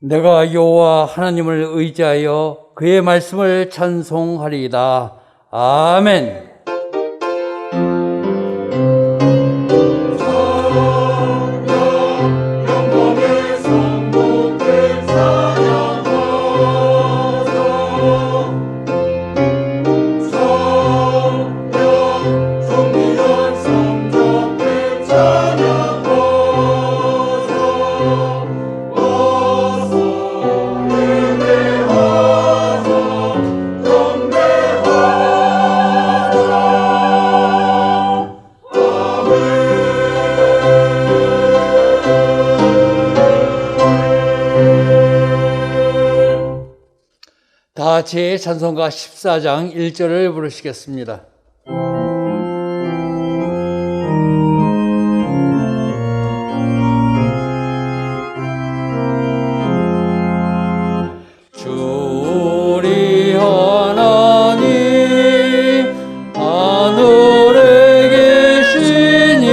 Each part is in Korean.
내가 여호와 하나님을 의지하여 그의 말씀을 찬송하리이다. 아멘. 다 제 찬송가 14장 1절을 부르시겠습니다. 주 우리 하나님 하늘에 계시니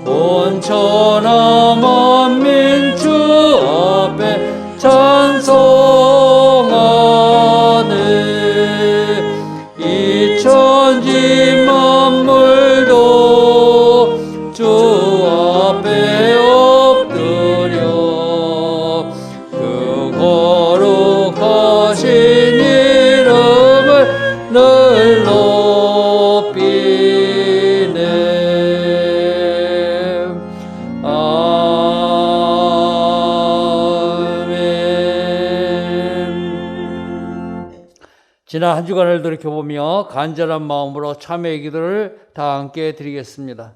온 천하 만민 주 앞에 찬송하네. 이 천지 만물도 주 앞에 엎드려 그 거룩하신 이름을 늘 높이네. 지난 한 주간을 돌이켜보며 간절한 마음으로 참회의 기도를 다 함께 드리겠습니다.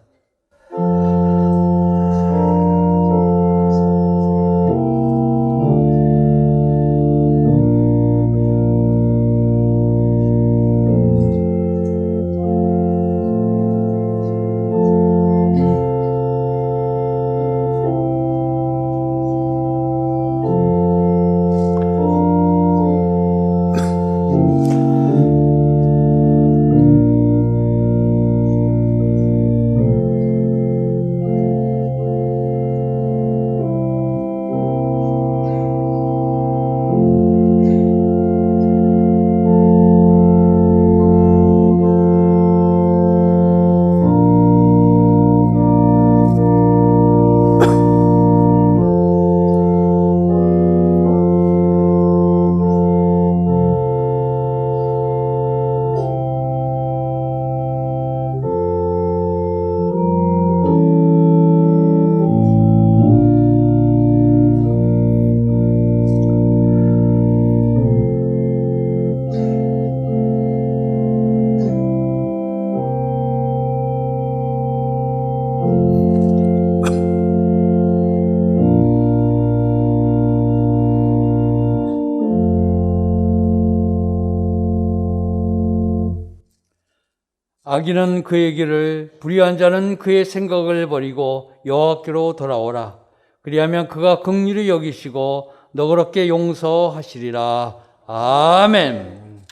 악인은 그의 길을, 불의한 자는 그의 생각을 버리고 여호와께로 돌아오라. 그리하면 그가 긍휼히 여기시고 너그럽게 용서하시리라. 아멘.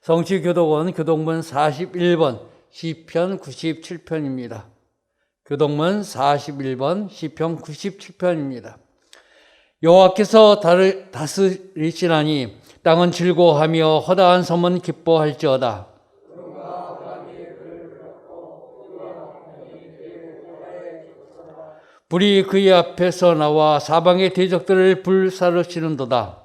성취교독은 교독문 41번 시편 97편입니다. 교독문 41번 시편 97편입니다. 여호와께서 다스리시나니 땅은 즐거워하며 허다한 섬은 기뻐할지어다. 불이 그의 앞에서 나와 사방의 대적들을 불사르시는도다.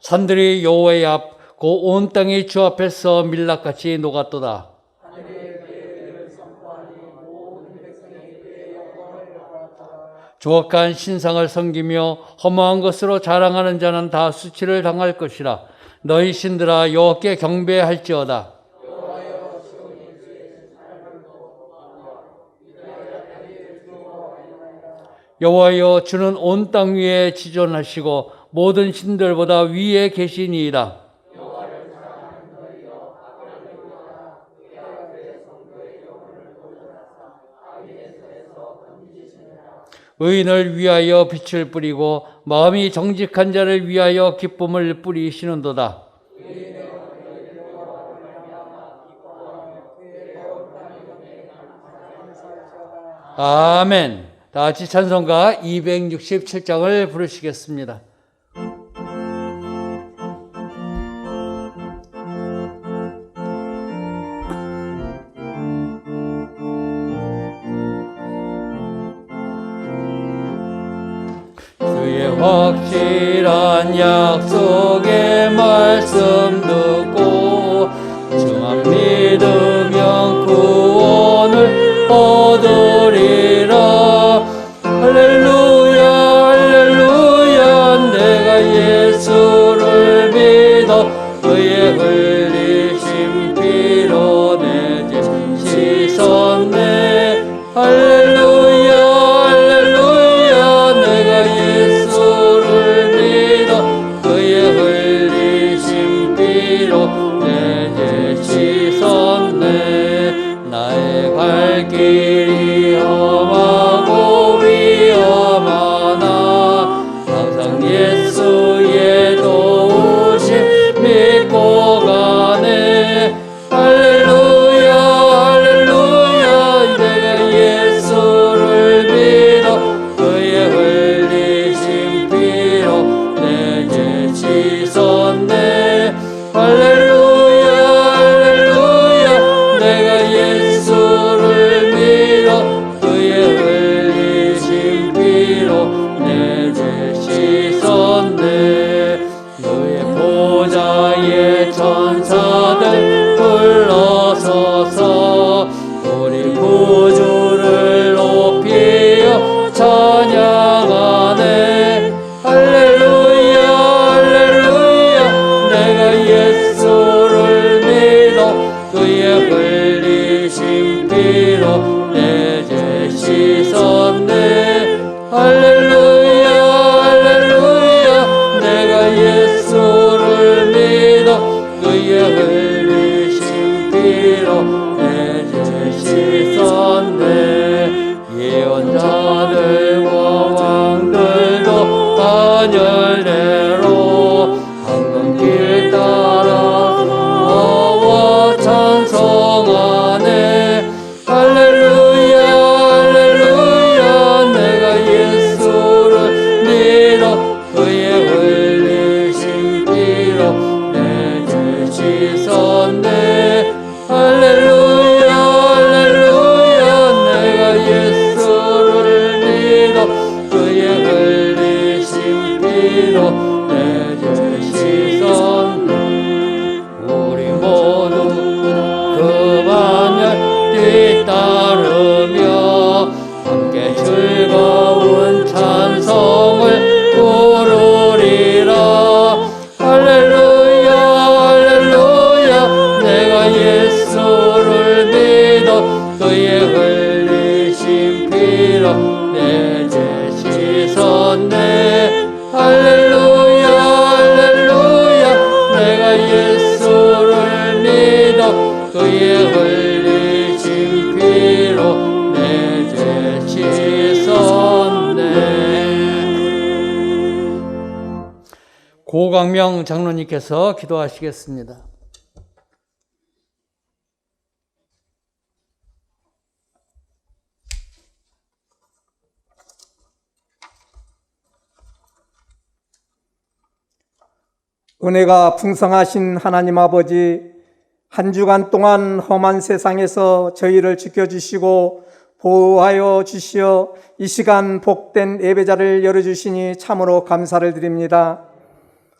산들이 여호와의 앞 그 온 땅이 주 앞에서 밀락같이 녹았도다. 조악한 신상을 섬기며 허무한 것으로 자랑하는 자는 다 수치를 당할 것이라. 너희 신들아 여호와께 경배할지어다. 여호와여 주는 온 땅 위에 지존하시고 모든 신들보다 위에 계시니이다. 의인을 위하여 빛을 뿌리고 마음이 정직한 자를 위하여 기쁨을 뿌리시는도다. 아멘. 다 같이 찬송가 267장을 부르시겠습니다. 주의 확실한 약속의 말씀 듣고 주만 믿으면 구원을 얻으리라. 할렐루야 할렐루야 내가 예수를 믿어 그의 흘리신 피로 내 죄 씻었네. 할렐루야 할렐루야 내가 예수를 믿어 그의 흘리신 피로 내 죄 씻었네. 나의 갈 길이 험하고 위험하나 항상 예수의 도우심 믿고 가네. 할렐루야 할렐루야 내가 예수를 믿어 그의 흘리신 피로 내 죄 씻었네. 할렐루야 할렐루야 내가 예수를 믿어 그의 흘리신 피로 내 죄 씻었네. 너의 보좌의 천사들 불러서서 우리 구주를 높이어 찬양하네. 할렐루야 할렐루야 내가 예수를 믿어 그의 흘리신 피로 내 죄 씻었네. 할렐루야 할렐루야 내가 예수를 믿어 그의 흘리신 피로 내 죄 씻었네. 예언자들과 왕들도 반열대로 황금길 따라 나와 찬송하네. 할렐루야 할렐루야 내가 예수를 믿어 그의 흘리신 피로 내 죄 씻었네. 할렐루야 할렐루야 내가 예수를 믿어 그의 흘리신 피로 내 죄 씻었네. 우리 모두 그 반열 뒤따르며 함께 즐거운 찬송을 부르리라. 할렐루야 할렐루야 내가 예수를 믿어 그의 흘리신 피로 내 죄 씻었네. 할렐루야 할렐루야 내가 예수를 믿어 그의 흘리신 피로 내 죄 씻었네. 고광명 장로님께서 기도하시겠습니다. 은혜가 풍성하신 하나님 아버지, 한 주간 동안 험한 세상에서 저희를 지켜주시고 보호하여 주시어 이 시간 복된 예배자를 열어주시니 참으로 감사를 드립니다.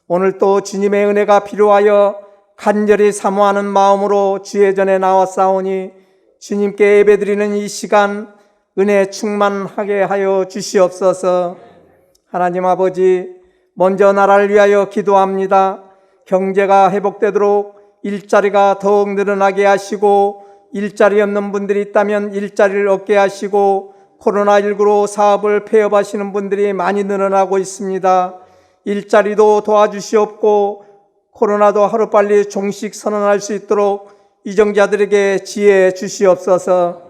오늘 또 주님의 은혜가 필요하여 간절히 사모하는 마음으로 주의 전에 나왔사오니 주님께 예배드리는 이 시간 은혜 충만하게 하여 주시옵소서. 하나님 아버지, 먼저 나라를 위하여 기도합니다. 경제가 회복되도록 일자리가 더욱 늘어나게 하시고, 일자리 없는 분들이 있다면 일자리를 얻게 하시고, 코로나19로 사업을 폐업하시는 분들이 많이 늘어나고 있습니다. 일자리도 도와주시옵고 코로나도 하루빨리 종식 선언할 수 있도록 이정자들에게 지혜 주시옵소서.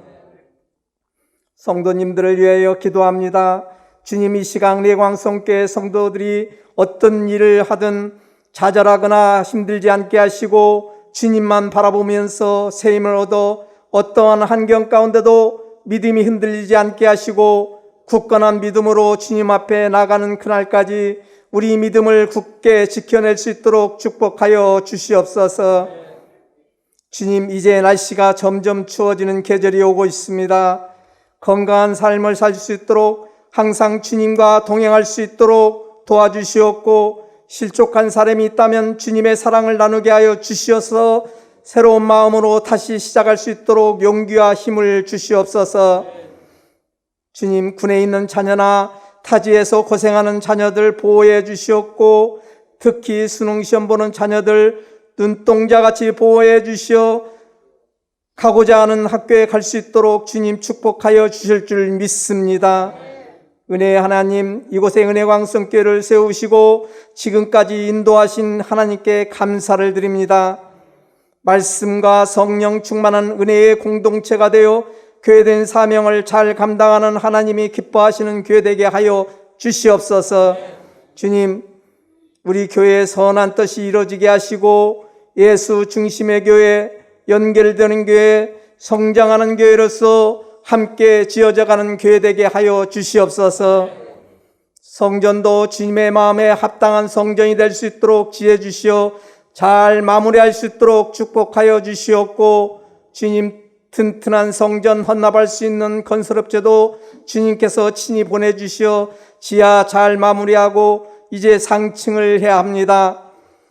성도님들을 위하여 기도합니다. 주님, 이 시간 내광성교회 성도들이 어떤 일을 하든 좌절하거나 힘들지 않게 하시고 주님만 바라보면서 새 힘을 얻어 어떠한 환경 가운데도 믿음이 흔들리지 않게 하시고 굳건한 믿음으로 주님 앞에 나가는 그날까지 우리 믿음을 굳게 지켜낼 수 있도록 축복하여 주시옵소서. 주님, 이제 날씨가 점점 추워지는 계절이 오고 있습니다. 건강한 삶을 살 수 있도록 항상 주님과 동행할 수 있도록 도와주시옵고, 실족한 사람이 있다면 주님의 사랑을 나누게 하여 주시어서 새로운 마음으로 다시 시작할 수 있도록 용기와 힘을 주시옵소서. 주님, 군에 있는 자녀나 타지에서 고생하는 자녀들 보호해 주시옵고, 특히 수능시험 보는 자녀들 눈동자같이 보호해 주시어 가고자 하는 학교에 갈 수 있도록 주님 축복하여 주실 줄 믿습니다. 은혜의 하나님, 이곳에 은혜광성교회를 세우시고 지금까지 인도하신 하나님께 감사를 드립니다. 말씀과 성령 충만한 은혜의 공동체가 되어 교회된 사명을 잘 감당하는 하나님이 기뻐하시는 교회 되게 하여 주시옵소서. 주님, 우리 교회의 선한 뜻이 이루어지게 하시고 예수 중심의 교회, 연결되는 교회, 성장하는 교회로서 함께 지어져가는 교회 되게 하여 주시옵소서. 성전도 주님의 마음에 합당한 성전이 될 수 있도록 지혜 주시어 잘 마무리할 수 있도록 축복하여 주시옵고, 주님, 튼튼한 성전 헌납할 수 있는 건설업체도 주님께서 친히 보내주시어 지하 잘 마무리하고 이제 상층을 해야 합니다.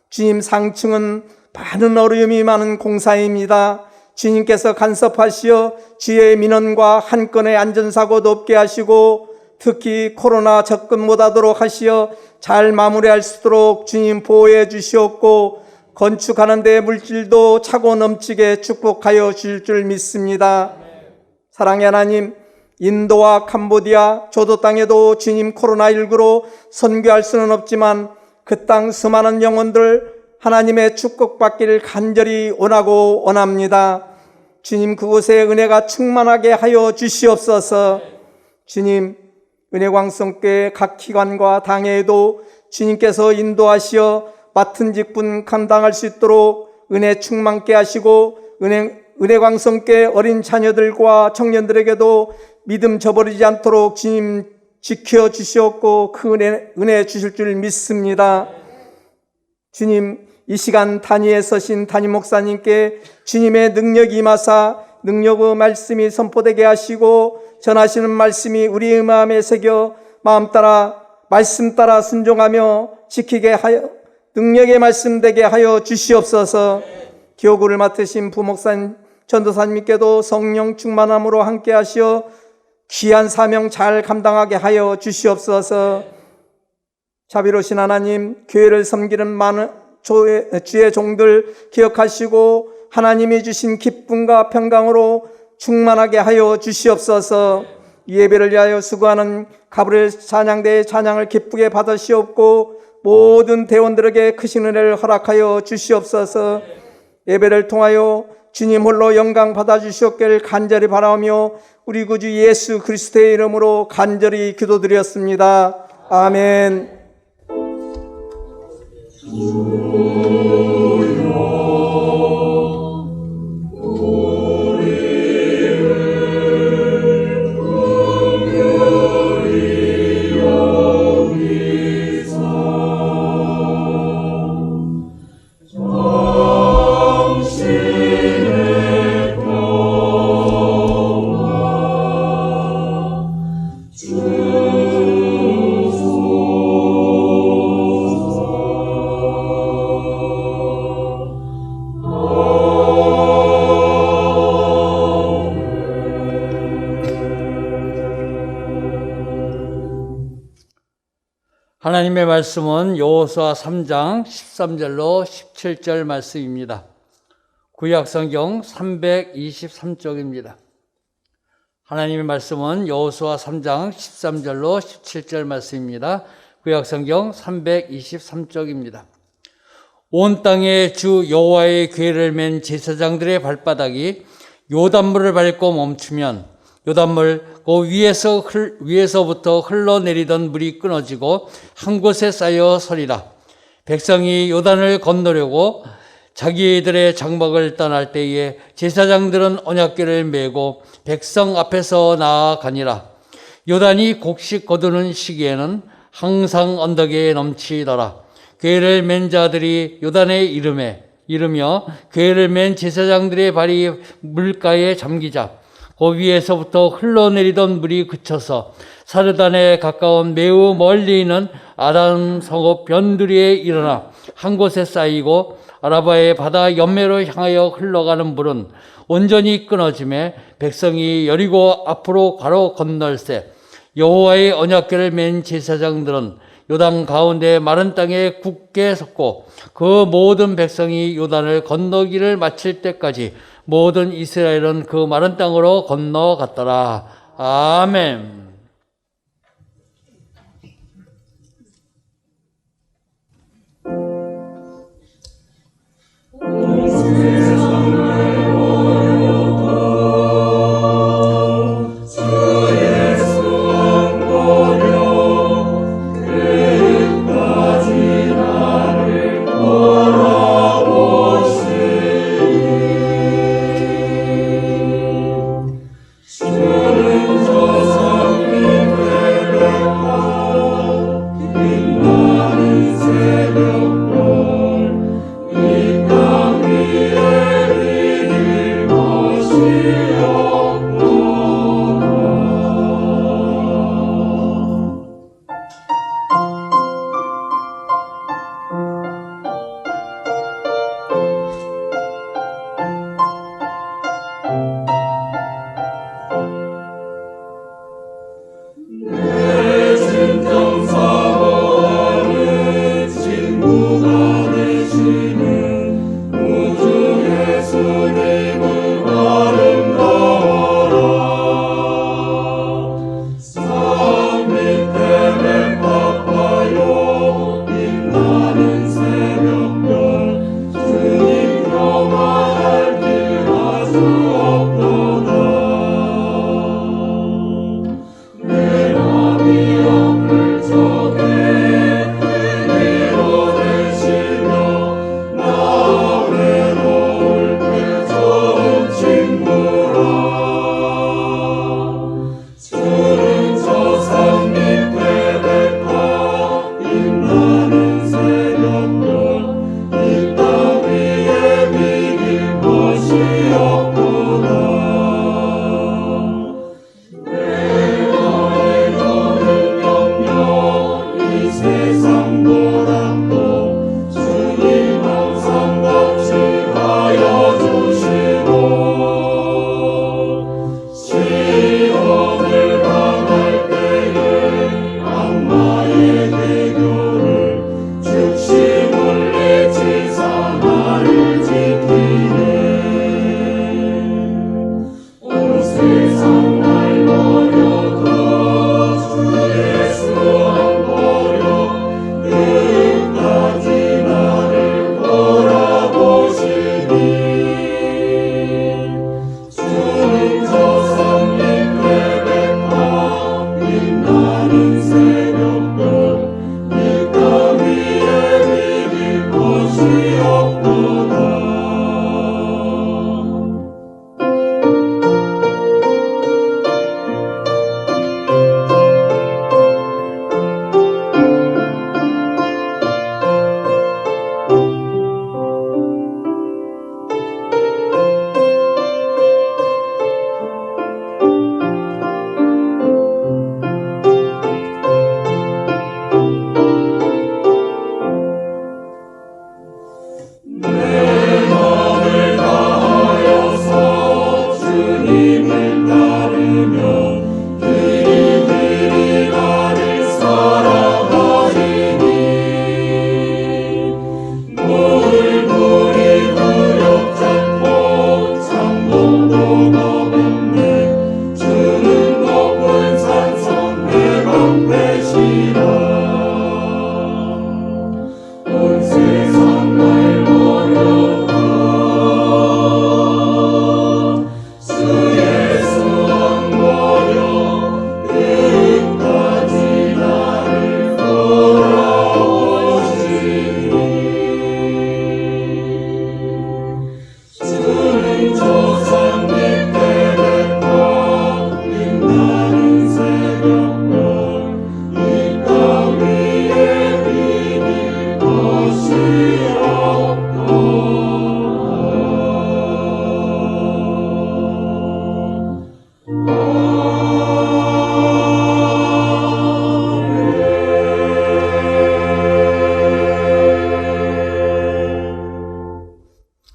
주님, 상층은 많은 어려움이 많은 공사입니다. 주님께서 간섭하시어 주의 민원과 한 건의 안전사고도 없게 하시고 특히 코로나 접근 못하도록 하시어 잘 마무리할 수 있도록 주님 보호해 주시옵고, 건축하는 데 물질도 차고 넘치게 축복하여 주실 줄 믿습니다. 사랑의 하나님, 인도와 캄보디아, 조도 땅에도 주님 코로나19로 선교할 수는 없지만 그 땅 수많은 영혼들 하나님의 축복받기를 간절히 원하고 원합니다. 주님, 그곳에 은혜가 충만하게 하여 주시옵소서. 주님, 은혜광성교회 각 기관과 당회에도 주님께서 인도하시어 맡은 직분 감당할 수 있도록 은혜 충만케 하시고, 은혜광성교회 어린 자녀들과 청년들에게도 믿음 저버리지 않도록 주님 지켜주시옵고 그 은혜 주실 줄 믿습니다. 주님, 이 시간 단위에 서신 담임 목사님께 주님의 능력이 임하사 능력의 말씀이 선포되게 하시고 전하시는 말씀이 우리의 마음에 새겨 마음 따라 말씀 따라 순종하며 지키게 하여 능력의 말씀 되게 하여 주시옵소서. 기호구를 맡으신 부목사님, 전도사님께도 성령 충만함으로 함께 하시어 귀한 사명 잘 감당하게 하여 주시옵소서. 자비로우신 하나님, 교회를 섬기는 많은 주의 종들 기억하시고 하나님이 주신 기쁨과 평강으로 충만하게 하여 주시옵소서. 이 예배를 위하여 수고하는 가브리엘 찬양대의 찬양을 기쁘게 받으시옵고 모든 대원들에게 크신 은혜를 허락하여 주시옵소서. 예배를 통하여 주님 홀로 영광 받아주시옵기를 간절히 바라며 우리 구주 예수 그리스도의 이름으로 간절히 기도드렸습니다. 아멘. 하나님의 말씀은 여호수아 3장 13절로 17절 말씀입니다. 구약성경 323쪽입니다. 하나님의 말씀은 여호수아 3장 13절로 17절 말씀입니다. 구약성경 323쪽입니다. 온 땅에 주 여호와의 궤를 맨 제사장들의 발바닥이 요단물을 밟고 멈추면 요단물 그 위에서부터 흘러내리던 물이 끊어지고 한 곳에 쌓여 서리라. 백성이 요단을 건너려고 자기들의 장막을 떠날 때에 제사장들은 언약궤를 메고 백성 앞에서 나아가니라. 요단이 곡식 거두는 시기에는 항상 언덕에 넘치더라. 궤를 맨 자들이 요단에 이르며 궤를 맨 제사장들의 발이 물가에 잠기자 그 위에서부터 흘러내리던 물이 그쳐서 사르단에 가까운 매우 멀리 있는 아람 성읍 변두리에 일어나 한 곳에 쌓이고 아라바의 바다 연매로 향하여 흘러가는 물은 온전히 끊어지매 백성이 여리고 앞으로 바로 건널세 여호와의 언약궤를 맨 제사장들은 요단 가운데 마른 땅에 굳게 섰고 그 모든 백성이 요단을 건너기를 마칠 때까지 모든 이스라엘은 그 마른 땅으로 건너갔더라. 아멘. 주는 저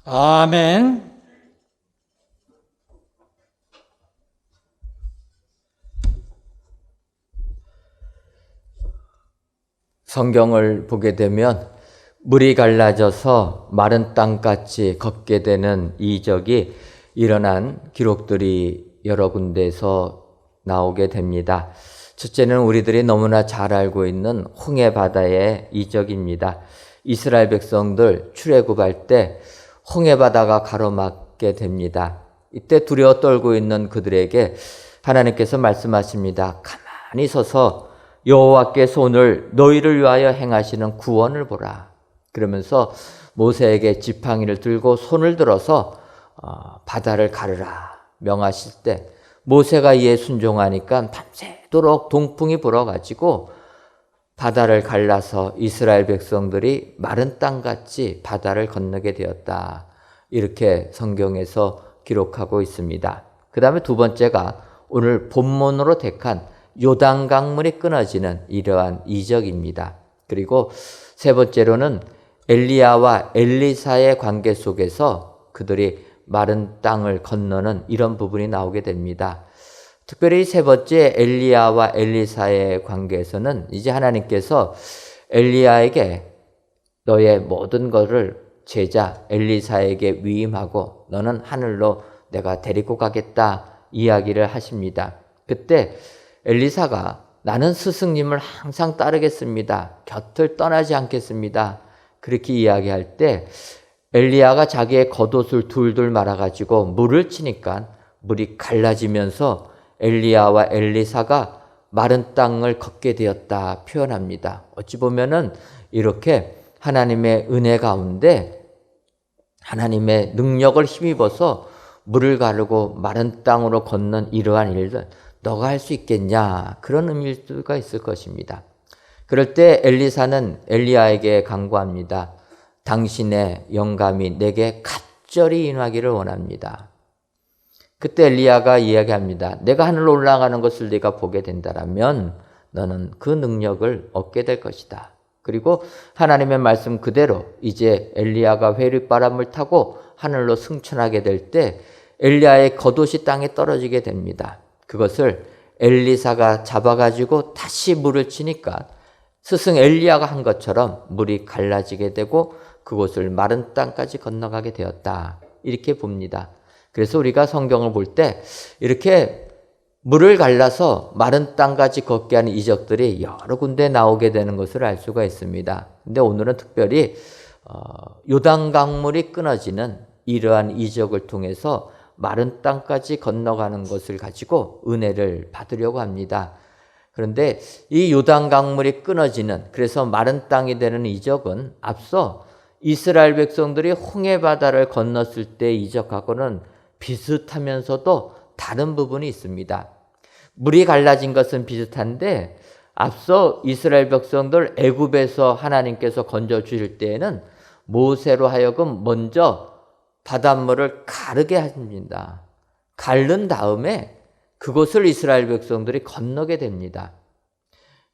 아멘. 성경을 보게 되면 물이 갈라져서 마른 땅같이 걷게 되는 이적이 일어난 기록들이 여러 군데에서 나오게 됩니다. 첫째는 우리들이 너무나 잘 알고 있는 홍해 바다의 이적입니다. 이스라엘 백성들 출애굽할 때 홍해 바다가 가로막게 됩니다. 이때 두려워 떨고 있는 그들에게 하나님께서 말씀하십니다. 가만히 서서 여호와께서 오늘 너희를 위하여 행하시는 구원을 보라. 그러면서 모세에게 지팡이를 들고 손을 들어서 바다를 가르라 명하실 때 모세가 이에 순종하니까 밤새도록 동풍이 불어가지고 바다를 갈라서 이스라엘 백성들이 마른 땅같이 바다를 건너게 되었다. 이렇게 성경에서 기록하고 있습니다. 그 다음에 두 번째가 오늘 본문으로 택한 요단강물이 끊어지는 이러한 이적입니다. 그리고 세 번째로는 엘리야와 엘리사의 관계 속에서 그들이 마른 땅을 건너는 이런 부분이 나오게 됩니다. 특별히 세 번째 엘리야와 엘리사의 관계에서는 이제 하나님께서 엘리야에게 너의 모든 것을 제자 엘리사에게 위임하고 너는 하늘로 내가 데리고 가겠다 이야기를 하십니다. 그때 엘리사가 나는 스승님을 항상 따르겠습니다. 곁을 떠나지 않겠습니다. 그렇게 이야기할 때 엘리야가 자기의 겉옷을 둘둘 말아가지고 물을 치니까 물이 갈라지면서 엘리야와 엘리사가 마른 땅을 걷게 되었다 표현합니다. 어찌 보면은 이렇게 하나님의 은혜 가운데 하나님의 능력을 힘입어서 물을 가르고 마른 땅으로 걷는 이러한 일들 너가 할 수 있겠냐 그런 의미일 수가 있을 것입니다. 그럴 때 엘리사는 엘리야에게 간구합니다. 당신의 영감이 내게 갑절히 임하기를 원합니다. 그때 엘리야가 이야기합니다. 내가 하늘로 올라가는 것을 네가 보게 된다면 너는 그 능력을 얻게 될 것이다. 그리고 하나님의 말씀 그대로 이제 엘리야가 회류바람을 타고 하늘로 승천하게 될 때 엘리야의 겉옷이 땅에 떨어지게 됩니다. 그것을 엘리사가 잡아가지고 다시 물을 치니까 스승 엘리야가 한 것처럼 물이 갈라지게 되고 그곳을 마른 땅까지 건너가게 되었다. 이렇게 봅니다. 그래서 우리가 성경을 볼 때 이렇게 물을 갈라서 마른 땅까지 걷게 하는 이적들이 여러 군데 나오게 되는 것을 알 수가 있습니다. 근데 오늘은 특별히 요단강물이 끊어지는 이러한 이적을 통해서 마른 땅까지 건너가는 것을 가지고 은혜를 받으려고 합니다. 그런데 이 요단강물이 끊어지는 그래서 마른 땅이 되는 이적은 앞서 이스라엘 백성들이 홍해바다를 건넜을 때 이적하고는 비슷하면서도 다른 부분이 있습니다. 물이 갈라진 것은 비슷한데 앞서 이스라엘 백성들 애굽에서 하나님께서 건져 주실 때에는 모세로 하여금 먼저 바닷물을 가르게 하십니다. 가른 다음에 그곳을 이스라엘 백성들이 건너게 됩니다.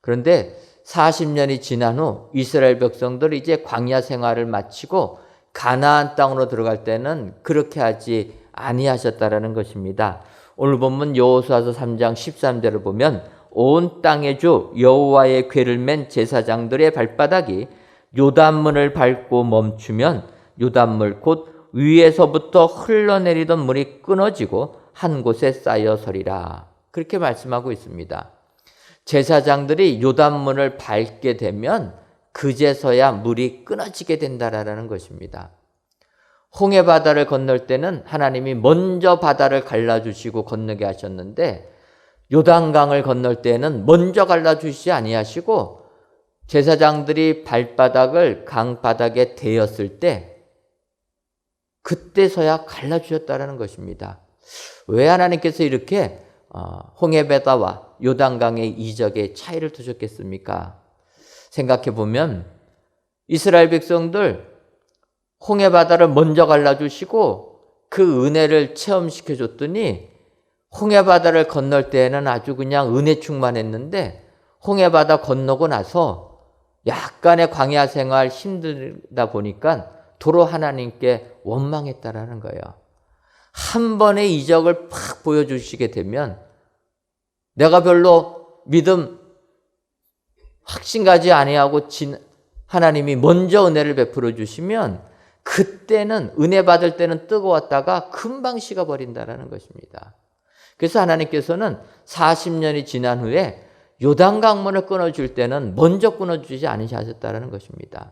그런데 40년이 지난 후 이스라엘 백성들이 이제 광야 생활을 마치고 가나안 땅으로 들어갈 때는 그렇게 하지 아니하셨다라는 것입니다. 오늘 본문 여호수아서 3장 13절을 보면 온 땅의 주 여호와의 궤를 맨 제사장들의 발바닥이 요단문을 밟고 멈추면 요단물 곧 위에서부터 흘러내리던 물이 끊어지고 한 곳에 쌓여 서리라. 그렇게 말씀하고 있습니다. 제사장들이 요단문을 밟게 되면 그제서야 물이 끊어지게 된다라는 것입니다. 홍해바다를 건널 때는 하나님이 먼저 바다를 갈라주시고 건너게 하셨는데 요단강을 건널 때는 먼저 갈라주시지 아니하시고 제사장들이 발바닥을 강바닥에 대었을 때 그때서야 갈라주셨다는 것입니다. 왜 하나님께서 이렇게 홍해바다와 요단강의 이적의 차이를 두셨겠습니까? 생각해 보면 이스라엘 백성들 홍해바다를 먼저 갈라주시고 그 은혜를 체험시켜 줬더니 홍해바다를 건널 때에는 아주 그냥 은혜 충만했는데 홍해바다 건너고 나서 약간의 광야 생활 힘들다 보니까 도로 하나님께 원망했다라는 거예요. 한 번의 이적을 팍 보여주시게 되면 내가 별로 믿음 확신 가지 아니하고 하나님이 먼저 은혜를 베풀어 주시면 그때는 은혜 받을 때는 뜨거웠다가 금방 식어버린다라는 것입니다. 그래서 하나님께서는 40년이 지난 후에 요단 강물을 끊어줄 때는 먼저 끊어주지 않으셨다는 것입니다.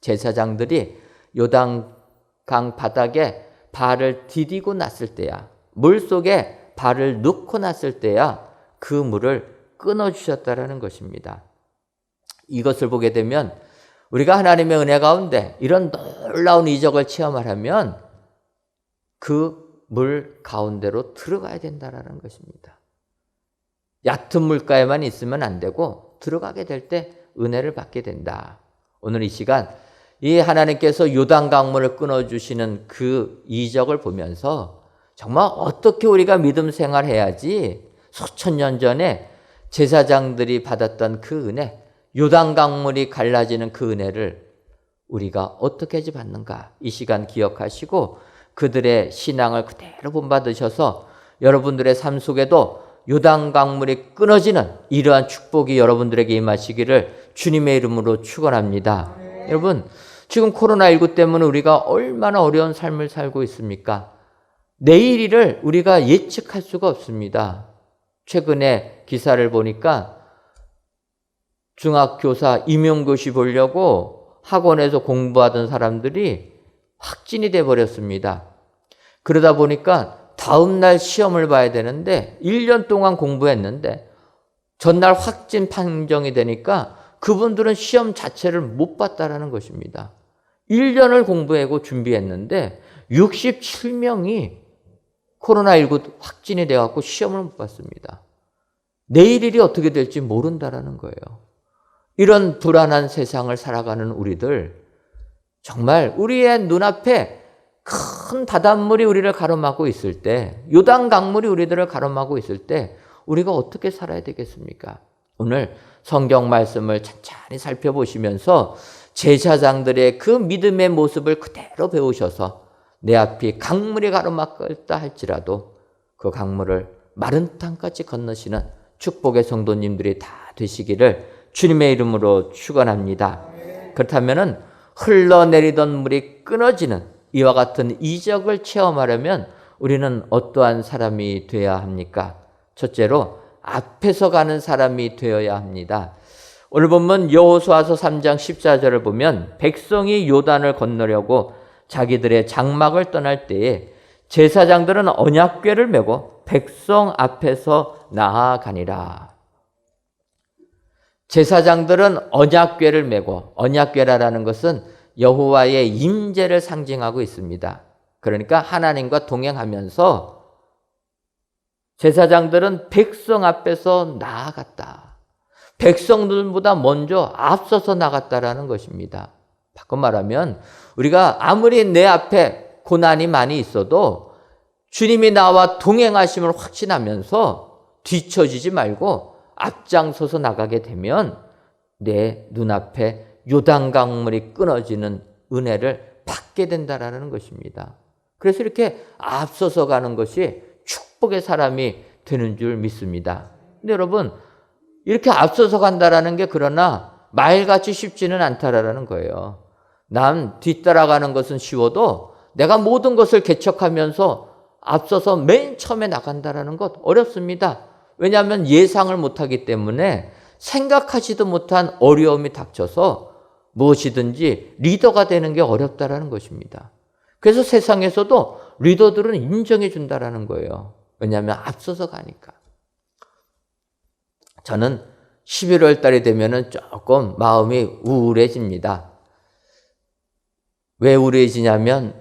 제사장들이 요단강 바닥에 발을 디디고 났을 때야, 물속에 발을 넣고 났을 때야 그 물을 끊어주셨다는 것입니다. 이것을 보게 되면 우리가 하나님의 은혜 가운데 이런 놀라운 이적을 체험하려면 그 물 가운데로 들어가야 된다는 것입니다. 얕은 물가에만 있으면 안 되고 들어가게 될 때 은혜를 받게 된다. 오늘 이 시간 이 하나님께서 요단 강물을 끊어주시는 그 이적을 보면서 정말 어떻게 우리가 믿음 생활해야지 수천 년 전에 제사장들이 받았던 그 은혜, 요단 강물이 갈라지는 그 은혜를 우리가 어떻게 해야지 받는가, 이 시간 기억하시고 그들의 신앙을 그대로 본받으셔서 여러분들의 삶 속에도 요단 강물이 끊어지는 이러한 축복이 여러분들에게 임하시기를 주님의 이름으로 축원합니다. 여러분, 지금 코로나19 때문에 우리가 얼마나 어려운 삶을 살고 있습니까? 내일 일을 우리가 예측할 수가 없습니다. 최근에 기사를 보니까 중학교사 임용고시 보려고 학원에서 공부하던 사람들이 확진이 돼 버렸습니다. 그러다 보니까 다음 날 시험을 봐야 되는데 1년 동안 공부했는데 전날 확진 판정이 되니까 그분들은 시험 자체를 못 봤다라는 것입니다. 1년을 공부하고 준비했는데 67명이 코로나19 확진이 돼갖고 시험을 못 봤습니다. 내일 일이 어떻게 될지 모른다라는 거예요. 이런 불안한 세상을 살아가는 우리들, 정말 우리의 눈앞에 큰 바닷물이 우리를 가로막고 있을 때, 요단 강물이 우리들을 가로막고 있을 때 우리가 어떻게 살아야 되겠습니까? 오늘 성경 말씀을 찬찬히 살펴보시면서 제사장들의 그 믿음의 모습을 그대로 배우셔서 내 앞이 강물이 가로막을다 할지라도 그 강물을 마른 땅까지 건너시는 축복의 성도님들이 다 되시기를 주님의 이름으로 축원합니다. 그렇다면은 흘러내리던 물이 끊어지는 이와 같은 이적을 체험하려면 우리는 어떠한 사람이 되어야 합니까? 첫째로 앞에서 가는 사람이 되어야 합니다. 오늘 본문 여호수아서 3장 14절을 보면 백성이 요단을 건너려고 자기들의 장막을 떠날 때에 제사장들은 언약궤를 메고 백성 앞에서 나아가니라. 제사장들은 언약궤를 메고, 언약궤라는 것은 여호와의 임재를 상징하고 있습니다. 그러니까 하나님과 동행하면서 제사장들은 백성 앞에서 나아갔다. 백성들보다 먼저 앞서서 나갔다라는 것입니다. 바꿔 말하면 우리가 아무리 내 앞에 고난이 많이 있어도 주님이 나와 동행하심을 확신하면서 뒤처지지 말고 앞장서서 나가게 되면 내 눈앞에 요단 강물이 끊어지는 은혜를 받게 된다라는 것입니다. 그래서 이렇게 앞서서 가는 것이 축복의 사람이 되는 줄 믿습니다. 근데 여러분, 이렇게 앞서서 간다라는 게 그러나 말같이 쉽지는 않다라는 거예요. 남 뒤따라가는 것은 쉬워도 내가 모든 것을 개척하면서 앞서서 맨 처음에 나간다라는 것 어렵습니다. 왜냐하면 예상을 못하기 때문에 생각하지도 못한 어려움이 닥쳐서 무엇이든지 리더가 되는 게 어렵다라는 것입니다. 그래서 세상에서도 리더들은 인정해 준다라는 거예요. 왜냐하면 앞서서 가니까. 저는 11월 달이 되면은 조금 마음이 우울해집니다. 왜 우울해지냐면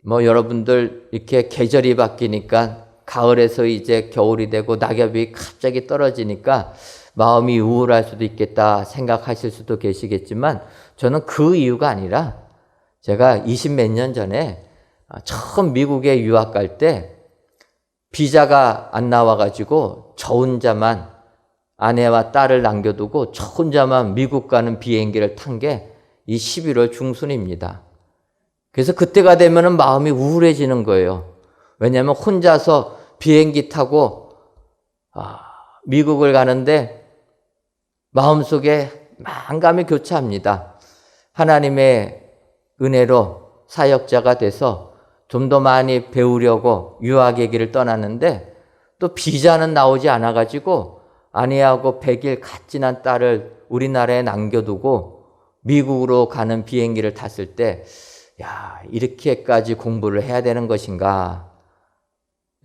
여러분들 이렇게 계절이 바뀌니까 가을에서 이제 겨울이 되고 낙엽이 갑자기 떨어지니까 마음이 우울할 수도 있겠다 생각하실 수도 계시겠지만 저는 그 이유가 아니라 제가 20몇 년 전에 처음 미국에 유학 갈 때 비자가 안 나와가지고 저 혼자만 아내와 딸을 남겨두고 저 혼자만 미국 가는 비행기를 탄 게 이 11월 중순입니다. 그래서 그때가 되면은 마음이 우울해지는 거예요. 왜냐하면 혼자서 비행기 타고 미국을 가는데 마음속에 만감이 교차합니다. 하나님의 은혜로 사역자가 돼서 좀 더 많이 배우려고 유학의 길을 떠났는데 또 비자는 나오지 않아가지고 아내하고 100일 갓 지난 딸을 우리나라에 남겨두고 미국으로 가는 비행기를 탔을 때 이렇게까지 공부를 해야 되는 것인가,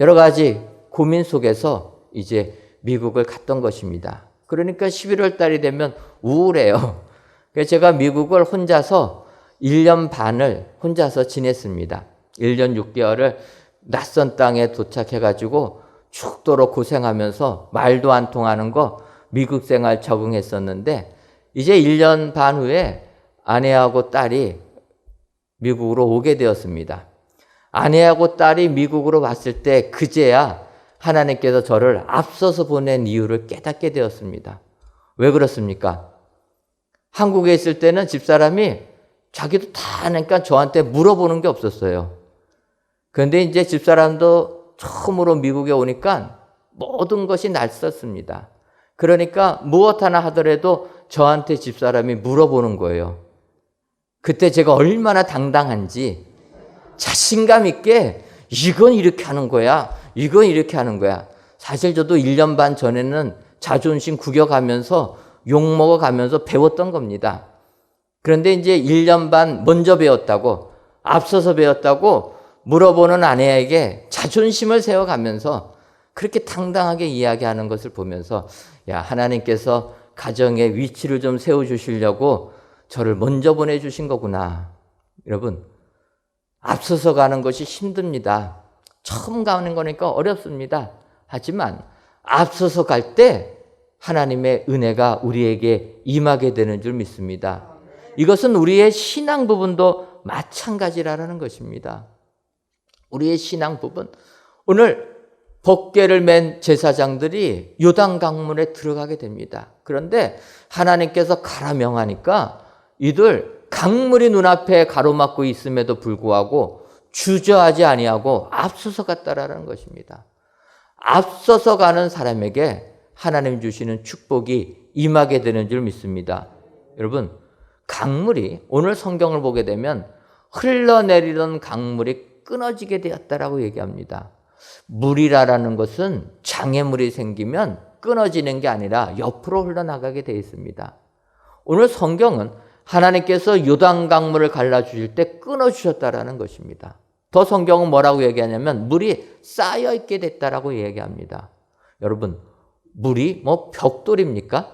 여러 가지 고민 속에서 이제 미국을 갔던 것입니다. 그러니까 11월 달이 되면 우울해요. 그래서 제가 미국을 혼자서 1년 반을 혼자서 지냈습니다. 1년 6개월을 낯선 땅에 도착해가지고 죽도록 고생하면서 말도 안 통하는 거 미국 생활 적응했었는데, 이제 1년 반 후에 아내하고 딸이 미국으로 오게 되었습니다. 아내하고 딸이 미국으로 왔을 때 그제야 하나님께서 저를 앞서서 보낸 이유를 깨닫게 되었습니다. 왜 그렇습니까? 한국에 있을 때는 집사람이 자기도 다 아니까 저한테 물어보는 게 없었어요. 그런데 이제 집사람도 처음으로 미국에 오니까 모든 것이 낯섰습니다. 그러니까 무엇 하나 하더라도 저한테 집사람이 물어보는 거예요. 그때 제가 얼마나 당당한지 자신감 있게 이건 이렇게 하는 거야, 이건 이렇게 하는 거야. 사실 저도 1년 반 전에는 자존심 구겨가면서 욕먹어가면서 배웠던 겁니다. 그런데 이제 1년 반 먼저 배웠다고, 앞서서 배웠다고 물어보는 아내에게 자존심을 세워가면서 그렇게 당당하게 이야기하는 것을 보면서 하나님께서 가정의 위치를 좀 세워주시려고 저를 먼저 보내주신 거구나. 여러분, 앞서서 가는 것이 힘듭니다. 처음 가는 거니까 어렵습니다. 하지만 앞서서 갈 때 하나님의 은혜가 우리에게 임하게 되는 줄 믿습니다. 이것은 우리의 신앙 부분도 마찬가지라는 것입니다. 우리의 신앙 부분, 오늘 법궤를 맨 제사장들이 요단 강물에 들어가게 됩니다. 그런데 하나님께서 가라 명하니까 이들 강물이 눈앞에 가로막고 있음에도 불구하고 주저하지 아니하고 앞서서 갔다라는 것입니다. 앞서서 가는 사람에게 하나님 주시는 축복이 임하게 되는 줄 믿습니다. 여러분, 강물이, 오늘 성경을 보게 되면 흘러내리던 강물이 끊어지게 되었다라고 얘기합니다. 물이라는 것은 장애물이 생기면 끊어지는 게 아니라 옆으로 흘러나가게 되어 있습니다. 오늘 성경은 하나님께서 요단 강물을 갈라주실 때 끊어주셨다라는 것입니다. 더 성경은 뭐라고 얘기하냐면 물이 쌓여 있게 됐다라고 얘기합니다. 여러분, 물이 벽돌입니까?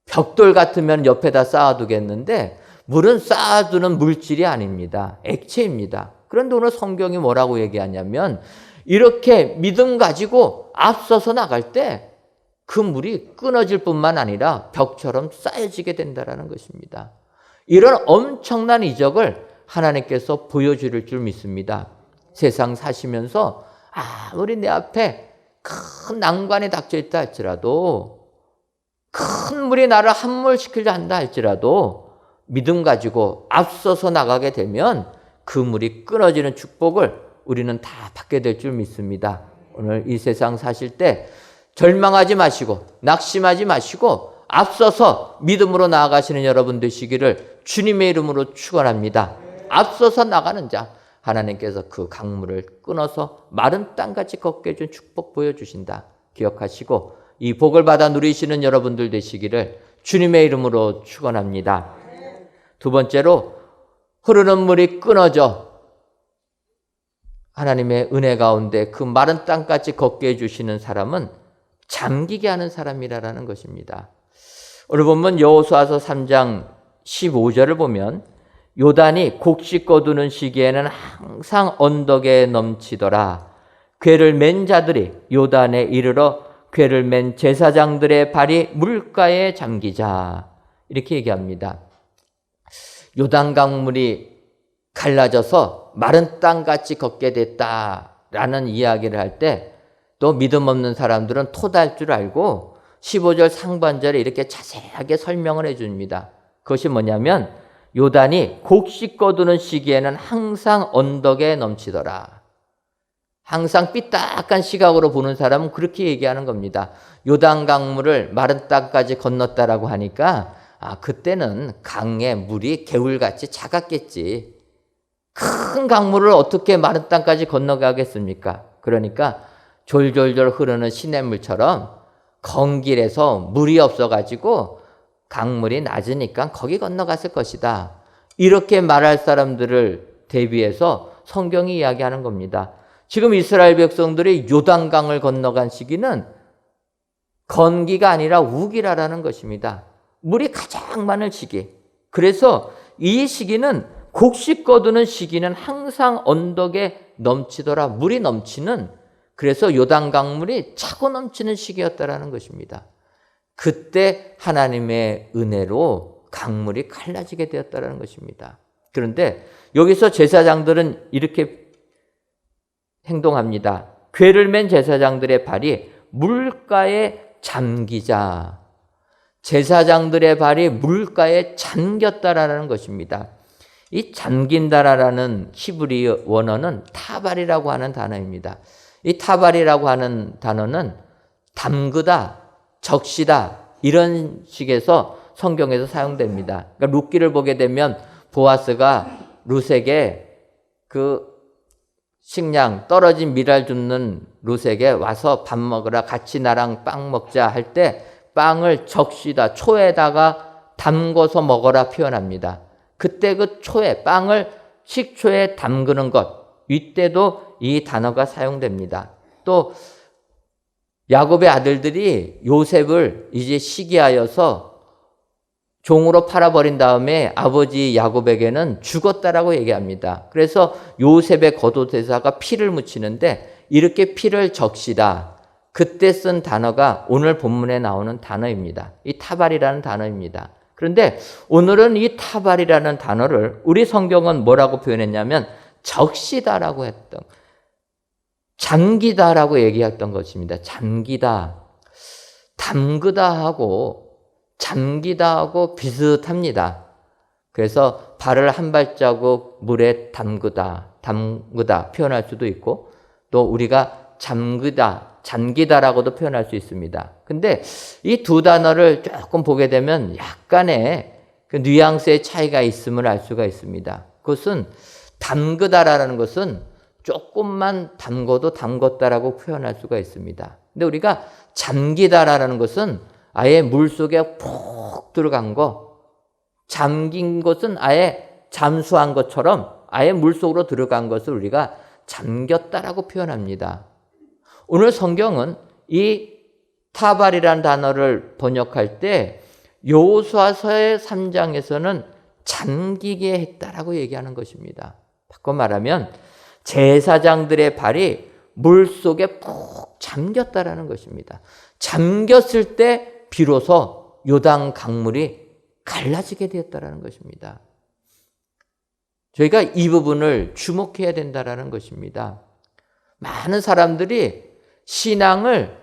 벽돌 같으면 옆에다 쌓아두겠는데 물은 쌓아두는 물질이 아닙니다. 액체입니다. 그런데 오늘 성경이 뭐라고 얘기하냐면 이렇게 믿음 가지고 앞서서 나갈 때 그 물이 끊어질 뿐만 아니라 벽처럼 쌓여지게 된다는 것입니다. 이런 엄청난 이적을 하나님께서 보여줄 줄 믿습니다. 세상 사시면서 아무리 내 앞에 큰 난관이 닥쳐 있다 할지라도, 큰 물이 나를 함몰시키려 한다 할지라도 믿음 가지고 앞서서 나가게 되면 그 물이 끊어지는 축복을 우리는 다 받게 될 줄 믿습니다. 오늘 이 세상 사실 때 절망하지 마시고 낙심하지 마시고 앞서서 믿음으로 나아가시는 여러분 되시기를 주님의 이름으로 축원합니다. 앞서서 나가는 자, 하나님께서 그 강물을 끊어서 마른 땅같이 걷게 해준 축복 보여주신다. 기억하시고 이 복을 받아 누리시는 여러분들 되시기를 주님의 이름으로 축원합니다. 두 번째로, 흐르는 물이 끊어져 하나님의 은혜 가운데 그 마른 땅같이 걷게 해주시는 사람은 잠기게 하는 사람이라는 것입니다. 오늘 보면 여호수아서 3장 15절을 보면 요단이 곡식 거두는 시기에는 항상 언덕에 넘치더라. 궤를 맨 자들이 요단에 이르러 궤를 맨 제사장들의 발이 물가에 잠기자. 이렇게 얘기합니다. 요단 강물이 갈라져서 마른 땅같이 걷게 됐다라는 이야기를 할 때 또 믿음 없는 사람들은 토달 줄 알고 15절 상반절에 이렇게 자세하게 설명을 해줍니다. 그것이 뭐냐면 요단이 곡식 거두는 시기에는 항상 언덕에 넘치더라. 항상 삐딱한 시각으로 보는 사람은 그렇게 얘기하는 겁니다. 요단 강물을 마른 땅까지 건넜다라고 하니까 그때는 강의 물이 개울같이 작았겠지. 큰 강물을 어떻게 마른 땅까지 건너가겠습니까? 그러니까 졸졸졸 흐르는 시냇물처럼 건길에서 물이 없어가지고 강물이 낮으니까 거기 건너갔을 것이다. 이렇게 말할 사람들을 대비해서 성경이 이야기하는 겁니다. 지금 이스라엘 백성들이 요단강을 건너간 시기는 건기가 아니라 우기라라는 것입니다. 물이 가장 많은 시기. 그래서 이 시기는 곡식 거두는 시기는 항상 언덕에 넘치더라. 물이 넘치는, 그래서 요단강물이 차고 넘치는 시기였다라는 것입니다. 그때 하나님의 은혜로 강물이 갈라지게 되었다라는 것입니다. 그런데 여기서 제사장들은 이렇게 행동합니다. 궤를 맨 제사장들의 발이 물가에 잠기자. 제사장들의 발이 물가에 잠겼다라는 것입니다. 이 잠긴다라는 히브리 원어는 타발이라고 하는 단어입니다. 이 타발이라고 하는 단어는 담그다, 적시다 이런 식에서 성경에서 사용됩니다. 그러니까 룻기를 보게 되면 보아스가 룻에게 그 식량 떨어진 밀알 줍는 룻에게 와서 밥 먹으라, 같이 나랑 빵 먹자 할 때 빵을 적시다, 초에다가 담궈서 먹어라 표현합니다. 그때 그 초에, 빵을 식초에 담그는 것, 이때도 이 단어가 사용됩니다. 또 야곱의 아들들이 요셉을 이제 시기하여서 종으로 팔아버린 다음에 아버지 야곱에게는 죽었다라고 얘기합니다. 그래서 요셉의 겉옷에다가 피를 묻히는데 이렇게 피를 적시다. 그때 쓴 단어가 오늘 본문에 나오는 단어입니다. 이 타발이라는 단어입니다. 그런데 오늘은 이 타발이라는 단어를 우리 성경은 뭐라고 표현했냐면 적시다라고 했던, 잠기다라고 얘기했던 것입니다. 잠기다, 담그다 하고 잠기다 하고 비슷합니다. 그래서 발을 한 발자국 물에 담그다 표현할 수도 있고, 또 우리가 잠기다라고도 표현할 수 있습니다. 근데 이 두 단어를 조금 보게 되면 약간의 그 뉘앙스의 차이가 있음을 알 수가 있습니다. 그것은 담그다라는 것은 조금만 담궈도 담궜다라고 표현할 수가 있습니다. 근데 우리가 잠기다라는 것은 아예 물속에 푹 들어간 거, 잠긴 것은 아예 잠수한 것처럼 아예 물속으로 들어간 것을 우리가 잠겼다라고 표현합니다. 오늘 성경은 이 타발이라는 단어를 번역할 때 여호수아서의 3장에서는 잠기게 했다라고 얘기하는 것입니다. 바꿔 말하면 제사장들의 발이 물속에 푹 잠겼다라는 것입니다. 잠겼을 때 비로소 요단 강물이 갈라지게 되었다라는 것입니다. 저희가 이 부분을 주목해야 된다라는 것입니다. 많은 사람들이 신앙을,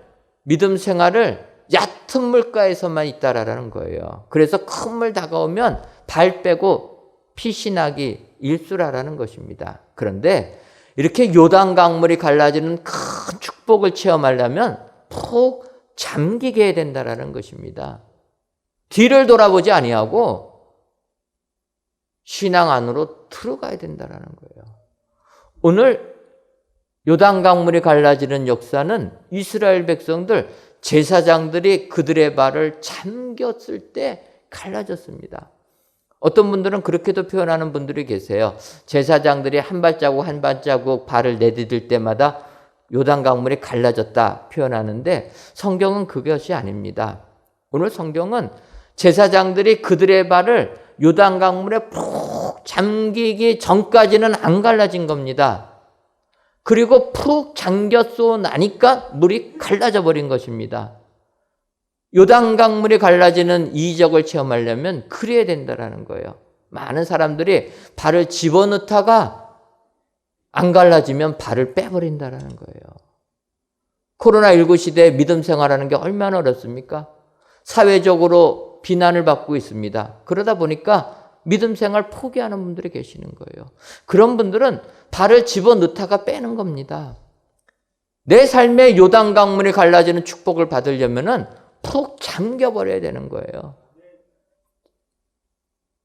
믿음 생활을 얕은 물가에서만 있다라는 거예요. 그래서 큰 물 다가오면 발 빼고 피신하기 일수라라는 것입니다. 그런데 이렇게 요단 강물이 갈라지는 큰 축복을 체험하려면 푹 잠기게 해야 된다라는 것입니다. 뒤를 돌아보지 아니하고 신앙 안으로 들어가야 된다라는 거예요. 오늘 요단 강물이 갈라지는 역사는 이스라엘 백성들, 제사장들이 그들의 발을 잠겼을 때 갈라졌습니다. 어떤 분들은 그렇게도 표현하는 분들이 계세요. 제사장들이 한 발자국 한 발자국 발을 내디딜 때마다 요단 강물이 갈라졌다 표현하는데 성경은 그것이 아닙니다. 오늘 성경은 제사장들이 그들의 발을 요단 강물에 푹 잠기기 전까지는 안 갈라진 겁니다. 그리고 푹 잠겼소 나니까 물이 갈라져 버린 것입니다. 요단 강물이 갈라지는 이적을 체험하려면 그래야 된다라는 거예요. 많은 사람들이 발을 집어넣다가 안 갈라지면 발을 빼버린다라는 거예요. 코로나19 시대에 믿음 생활하는 게 얼마나 어렵습니까? 사회적으로 비난을 받고 있습니다. 그러다 보니까 믿음 생활 포기하는 분들이 계시는 거예요. 그런 분들은 발을 집어넣다가 빼는 겁니다. 내 삶의 요단 강물이 갈라지는 축복을 받으려면은 푹 잠겨버려야 되는 거예요.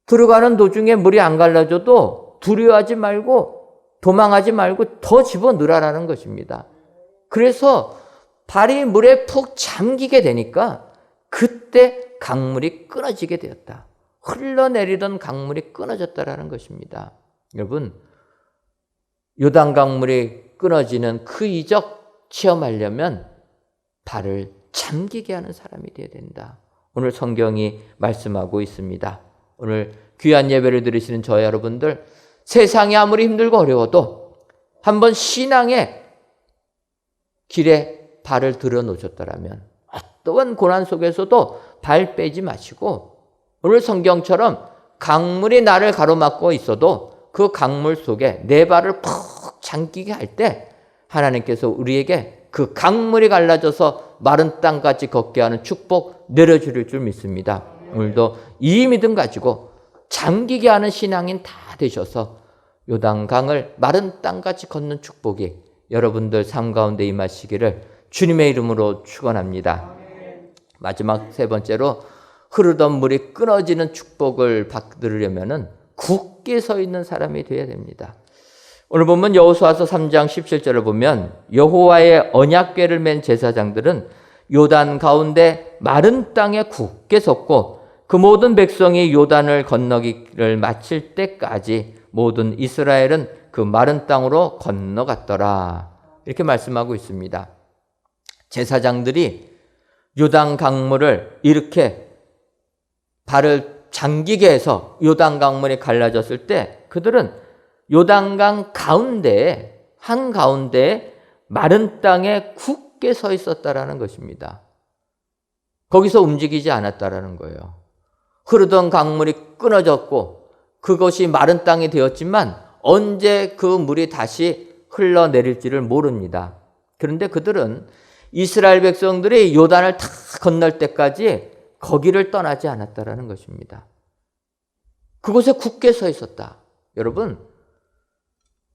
들어가는 도중에 물이 안 갈라져도 두려워하지 말고 도망하지 말고 더 집어넣으라는 것입니다. 그래서 발이 물에 푹 잠기게 되니까 그때 강물이 끊어지게 되었다. 흘러내리던 강물이 끊어졌다라는 것입니다. 여러분, 요단 강물이 끊어지는 그 이적 체험하려면 발을 잠기게 하는 사람이 되어야 된다. 오늘 성경이 말씀하고 있습니다. 오늘 귀한 예배를 들으시는 저 여러분들, 세상이 아무리 힘들고 어려워도 한번 신앙의 길에 발을 들어 놓으셨더라면 어떠한 고난 속에서도 발 빼지 마시고 오늘 성경처럼 강물이 나를 가로막고 있어도 그 강물 속에 내 발을 푹 잠기게 할 때 하나님께서 우리에게 그 강물이 갈라져서 마른 땅같이 걷게 하는 축복 내려주실 줄 믿습니다. 오늘도 이 믿음 가지고 잠기게 하는 신앙인 다 되셔서 요단강을 마른 땅같이 걷는 축복이 여러분들 삶 가운데 임하시기를 주님의 이름으로 축원합니다. 마지막 세 번째로 흐르던 물이 끊어지는 축복을 받으려면은 굳게 서 있는 사람이 되어야 됩니다. 오늘 보면 여호수아서 3장 17절을 보면 여호와의 언약궤를 맨 제사장들은 요단 가운데 마른 땅에 굳게 섰고 그 모든 백성이 요단을 건너기를 마칠 때까지 모든 이스라엘은 그 마른 땅으로 건너갔더라. 이렇게 말씀하고 있습니다. 제사장들이 요단 강물을 이렇게 발을 잠기게 해서 요단 강물이 갈라졌을 때 그들은 요단강 가운데에 한가운데에 마른 땅에 굳게 서 있었다라는 것입니다. 거기서 움직이지 않았다라는 거예요. 흐르던 강물이 끊어졌고 그것이 마른 땅이 되었지만 언제 그 물이 다시 흘러내릴지를 모릅니다. 그런데 그들은 이스라엘 백성들이 요단을 다 건널 때까지 거기를 떠나지 않았다라는 것입니다. 그곳에 굳게 서 있었다. 여러분,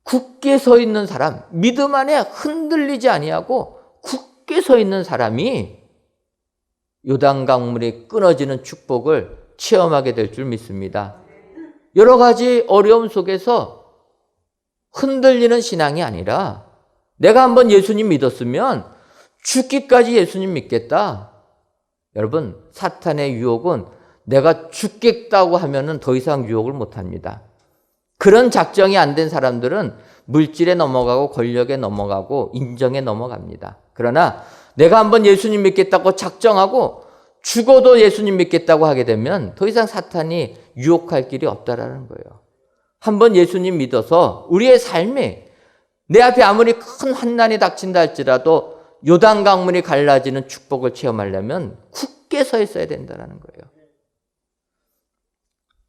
굳게 서 있는 사람, 믿음 안에 흔들리지 아니하고 굳게 서 있는 사람이 요단 강물이 끊어지는 축복을 체험하게 될 줄 믿습니다. 여러 가지 어려움 속에서 흔들리는 신앙이 아니라 내가 한번 예수님 믿었으면 죽기까지 예수님 믿겠다. 여러분, 사탄의 유혹은 내가 죽겠다고 하면은 더 이상 유혹을 못 합니다. 그런 작정이 안 된 사람들은 물질에 넘어가고 권력에 넘어가고 인정에 넘어갑니다. 그러나 내가 한번 예수님 믿겠다고 작정하고 죽어도 예수님 믿겠다고 하게 되면 더 이상 사탄이 유혹할 길이 없다라는 거예요. 한번 예수님 믿어서 우리의 삶에 내 앞에 아무리 큰 환난이 닥친다 할지라도 요단 강물이 갈라지는 축복을 체험하려면 굳게 서 있어야 된다는 거예요.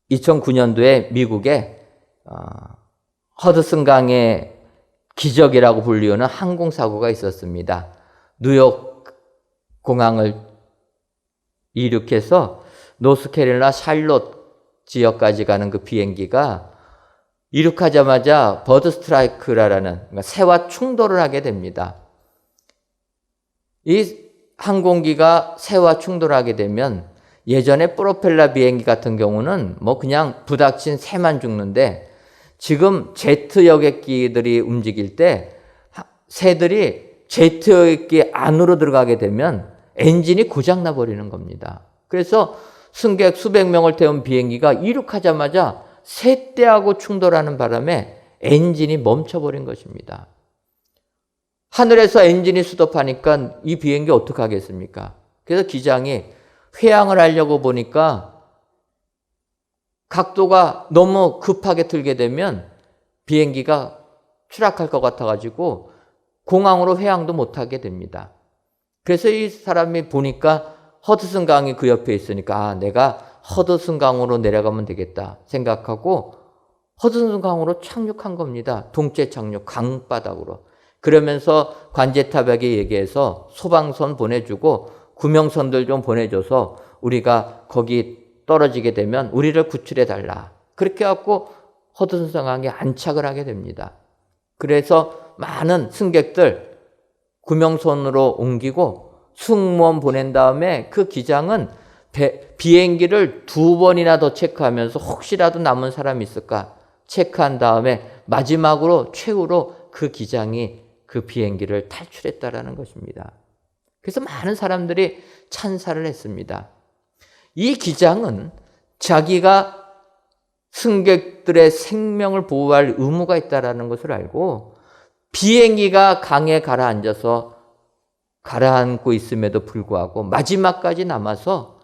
2009년도에 미국에 허드슨 강의 기적이라고 불리우는 항공사고가 있었습니다. 뉴욕 공항을 이륙해서 노스캐롤라이나 샬롯 지역까지 가는 그 비행기가 이륙하자마자 버드 스트라이크라는 새와 충돌을 하게 됩니다. 이 항공기가 새와 충돌하게 되면 예전에 프로펠러 비행기 같은 경우는 뭐 그냥 부닥친 새만 죽는데 지금 제트 여객기들이 움직일 때 새들이 제트 여객기 안으로 들어가게 되면 엔진이 고장나 버리는 겁니다. 그래서 승객 수백 명을 태운 비행기가 이륙하자마자 새떼하고 충돌하는 바람에 엔진이 멈춰버린 것입니다. 하늘에서 엔진이 수도하니까 이 비행기 어떻게 하겠습니까? 그래서 기장이 회항을 하려고 보니까 각도가 너무 급하게 틀게 되면 비행기가 추락할 것 같아가지고 공항으로 회항도 못하게 됩니다. 그래서 이 사람이 보니까 허드슨 강이 그 옆에 있으니까 내가 허드슨 강으로 내려가면 되겠다 생각하고 허드슨 강으로 착륙한 겁니다. 동체 착륙, 강바닥으로. 그러면서 관제탑에게 얘기해서 소방선 보내주고 구명선들 좀 보내줘서 우리가 거기 떨어지게 되면 우리를 구출해달라. 그렇게 갖고 허드슨강에 안착을 하게 됩니다. 그래서 많은 승객들 구명선으로 옮기고 승무원 보낸 다음에 그 기장은 비행기를 2번이나 더 체크하면서 혹시라도 남은 사람이 있을까 체크한 다음에 마지막으로 최후로 그 기장이 그 비행기를 탈출했다라는 것입니다. 그래서 많은 사람들이 찬사를 했습니다. 이 기장은 자기가 승객들의 생명을 보호할 의무가 있다는 것을 알고 비행기가 강에 가라앉아서 가라앉고 있음에도 불구하고 마지막까지 남아서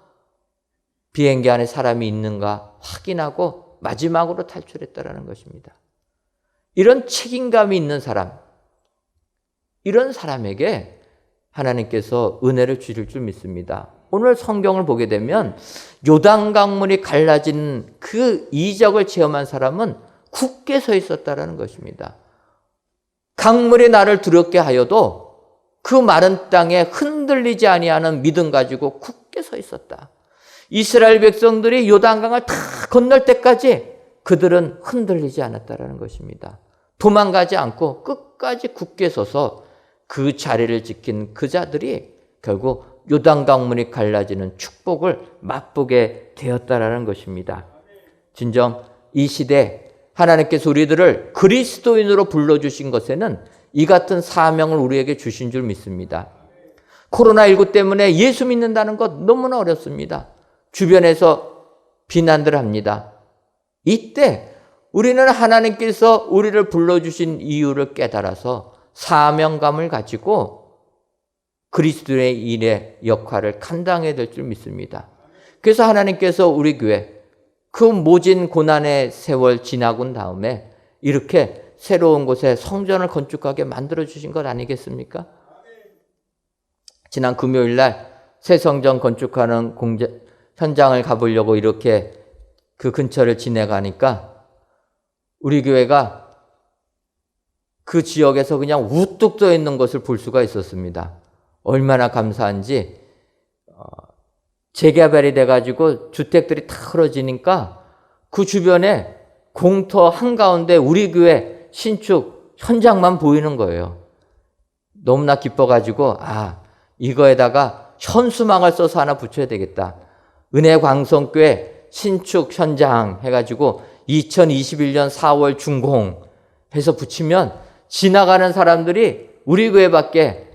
비행기 안에 사람이 있는가 확인하고 마지막으로 탈출했다는 것입니다. 이런 책임감이 있는 사람, 이런 사람에게 하나님께서 은혜를 주실 줄 믿습니다. 오늘 성경을 보게 되면 요단 강물이 갈라진 그 이적을 체험한 사람은 굳게 서 있었다는 것입니다. 강물이 나를 두렵게 하여도 그 마른 땅에 흔들리지 아니하는 믿음 가지고 굳게 서 있었다. 이스라엘 백성들이 요단강을 다 건널 때까지 그들은 흔들리지 않았다는 것입니다. 도망가지 않고 끝까지 굳게 서서 그 자리를 지킨 그 자들이 결국 요단강물이 갈라지는 축복을 맛보게 되었다라는 것입니다. 진정 이 시대 하나님께서 우리들을 그리스도인으로 불러주신 것에는 이 같은 사명을 우리에게 주신 줄 믿습니다. 코로나19 때문에 예수 믿는다는 것 너무나 어렵습니다. 주변에서 비난들 합니다. 이때 우리는 하나님께서 우리를 불러주신 이유를 깨달아서 사명감을 가지고 그리스도의 일의 역할을 감당해야 될 줄 믿습니다. 그래서 하나님께서 우리 교회 그 모진 고난의 세월 지나고 다음에 이렇게 새로운 곳에 성전을 건축하게 만들어주신 것 아니겠습니까? 지난 금요일 날 새 성전 건축하는 현장을 가보려고 이렇게 그 근처를 지나가니까 우리 교회가 그 지역에서 그냥 우뚝 떠 있는 것을 볼 수가 있었습니다. 얼마나 감사한지 재개발이 돼가지고 주택들이 다 흐러지니까 그 주변에 공터 한가운데 우리 교회 신축 현장만 보이는 거예요. 너무나 기뻐가지고 이거에다가 현수막을 써서 하나 붙여야 되겠다. 은혜광성교회 신축 현장 해가지고 2021년 4월 준공 해서 붙이면 지나가는 사람들이 우리 교회밖에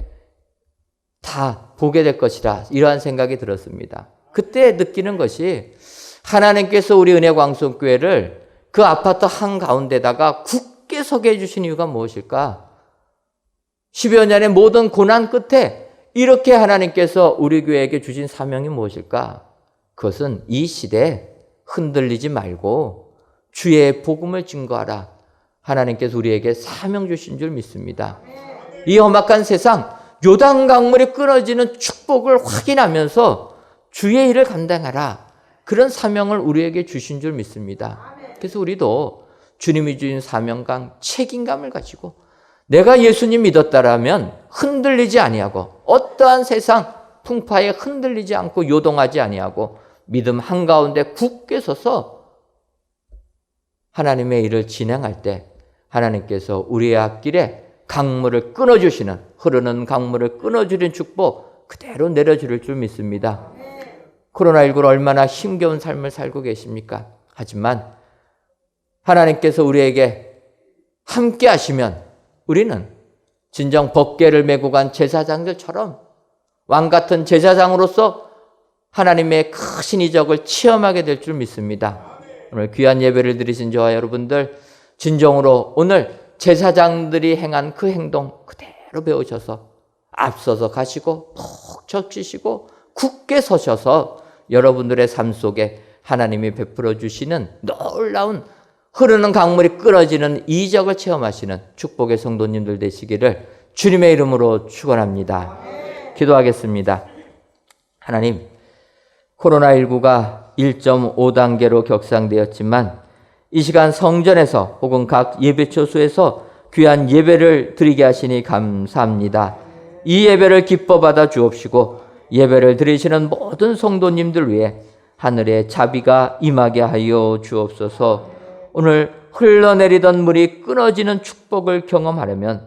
다 보게 될 것이라 이러한 생각이 들었습니다. 그때 느끼는 것이 하나님께서 우리 은혜광성교회를 그 아파트 한가운데다가 굳게 서게 해주신 이유가 무엇일까? 10여 년의 모든 고난 끝에 이렇게 하나님께서 우리 교회에게 주신 사명이 무엇일까? 그것은 이 시대에 흔들리지 말고 주의 복음을 증거하라. 하나님께서 우리에게 사명 주신 줄 믿습니다. 이 험악한 세상 요단 강물이 끊어지는 축복을 확인하면서 주의 일을 감당하라. 그런 사명을 우리에게 주신 줄 믿습니다. 그래서 우리도 주님이 주신 사명감, 책임감을 가지고 내가 예수님 믿었다라면 흔들리지 아니하고 어떠한 세상 풍파에 흔들리지 않고 요동하지 아니하고 믿음 한가운데 굳게 서서 하나님의 일을 진행할 때 하나님께서 우리의 앞길에 강물을 끊어주시는, 흐르는 강물을 끊어주는 축복 그대로 내려줄 줄 믿습니다. 코로나19로 얼마나 힘겨운 삶을 살고 계십니까? 하지만 하나님께서 우리에게 함께 하시면 우리는 진정 법궤를 메고 간 제사장들처럼 왕같은 제사장으로서 하나님의 크신 이적을 체험하게 될 줄 믿습니다. 오늘 귀한 예배를 드리신 저와 여러분들 진정으로 오늘 제사장들이 행한 그 행동 그대로 배우셔서 앞서서 가시고 푹 적시시고 굳게 서셔서 여러분들의 삶 속에 하나님이 베풀어 주시는 놀라운 흐르는 강물이 끊어지는 이적을 체험하시는 축복의 성도님들 되시기를 주님의 이름으로 축원합니다. 기도하겠습니다. 하나님, 코로나19가 1.5단계로 격상되었지만 이 시간 성전에서 혹은 각 예배처소에서 귀한 예배를 드리게 하시니 감사합니다. 이 예배를 기뻐 받아 주옵시고 예배를 드리시는 모든 성도님들 위해 하늘의 자비가 임하게 하여 주옵소서. 오늘 흘러내리던 물이 끊어지는 축복을 경험하려면